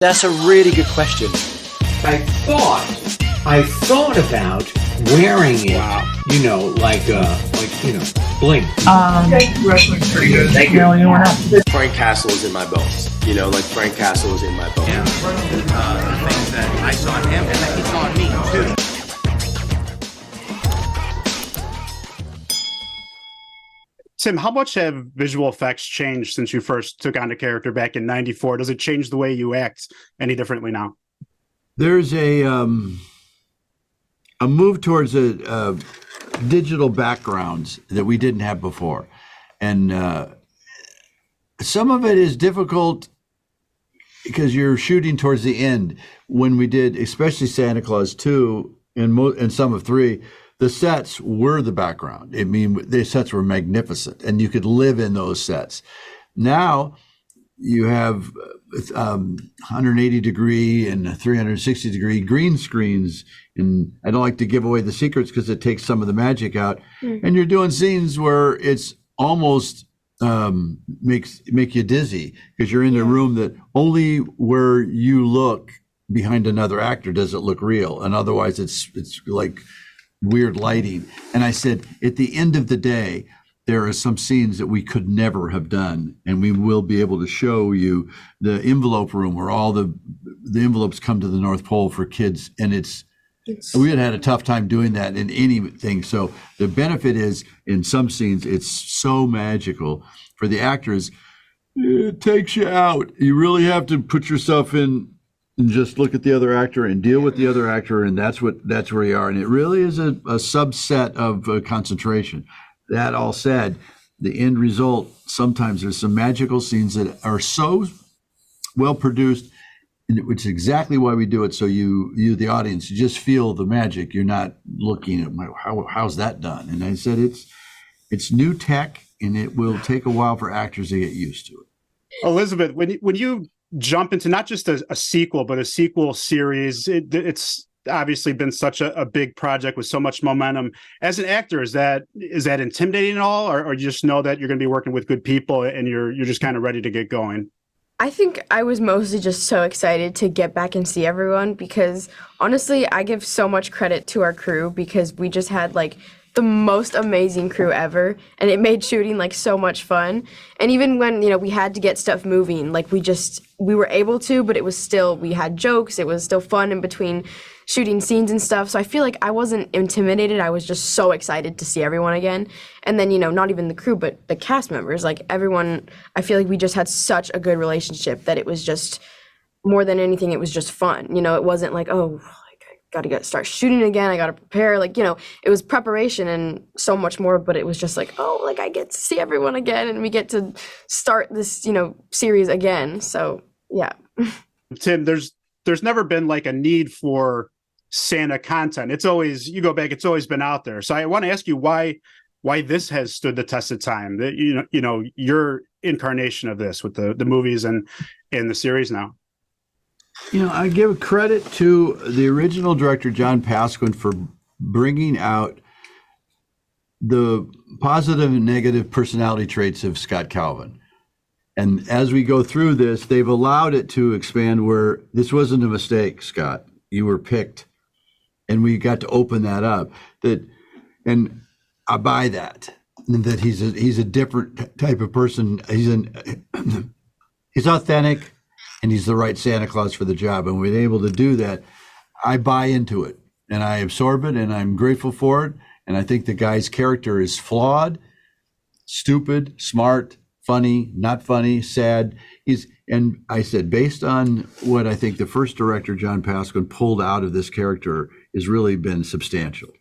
That's a really good question. I thought about wearing it, bling. Wrestling's pretty good. Thank you. Anyone else? Frank Castle is in my bones. Frank Castle is in my bones. Yeah. The things that I saw in him and that he saw in me, too. Tim, how much have visual effects changed since you first took on the character back in '94? Does it change the way you act any differently now? There's a move towards digital backgrounds that we didn't have before. And some of it is difficult because you're shooting towards the end. When we did, especially Santa Claus 2 and some of 3, the sets were the background. I mean, the sets were magnificent, and you could live in those sets. Now you have 180-degree and 360-degree green screens, and I don't like to give away the secrets because it takes some of the magic out. And you're doing scenes where it's almost make you dizzy because you're in a room that only where you look behind another actor does it look real, and otherwise it's like weird lighting. And I said, at the end of the day, there are some scenes that we could never have done, and we will be able to show you the envelope room where all the envelopes come to the North Pole for kids, and we had a tough time doing that in anything. So the benefit is, in some scenes, it's so magical. For the actors, it takes you out. You really have to put yourself in and just look at the other actor and deal with the other actor, and that's where you are. And it really is a subset of concentration. That all said, the end result, sometimes there's some magical scenes that are so well produced, which is exactly why we do it. So you, the audience, you just feel the magic. You're not looking at how's that done. And I said it's new tech, and it will take a while for actors to get used to it. Elizabeth, when you jump into not just a sequel, but a sequel series, it's obviously been such a big project with so much momentum. As an actor, is that intimidating at all, or you just know that you're going to be working with good people and you're just kind of ready to get going? I think I was mostly just so excited to get back and see everyone, because honestly, I give so much credit to our crew because we just had like the most amazing crew ever, and it made shooting like so much fun. And even when, we had to get stuff moving, like we were able to, but it was still, we had jokes, it was still fun in between shooting scenes and stuff. So I feel like I wasn't intimidated. I was just so excited to see everyone again. And then, not even the crew, but the cast members, like everyone, I feel like we just had such a good relationship that it was just, more than anything, it was just fun. It wasn't like, oh, I gotta start shooting again, I gotta prepare, it was preparation and so much more, but it was just like, oh, like I get to see everyone again and we get to start this, series again. So yeah. Tim, there's never been like a need for Santa content. It's always, you go back, it's always been out there. So I want to ask you why this has stood the test of time, that your incarnation of this with the movies and in the series now. I give credit to the original director, John Pasquin, for bringing out the positive and negative personality traits of Scott Calvin. And as we go through this, they've allowed it to expand where this wasn't a mistake, Scott. You were picked. And we got to open that up. And I buy that he's a different type of person. He's authentic. And he's the right Santa Claus for the job. And we're able to do that. I buy into it, and I absorb it, and I'm grateful for it. And I think the guy's character is flawed, stupid, smart, funny, not funny, sad. And I said, based on what I think the first director, John Pasquin, pulled out of this character, has really been substantial.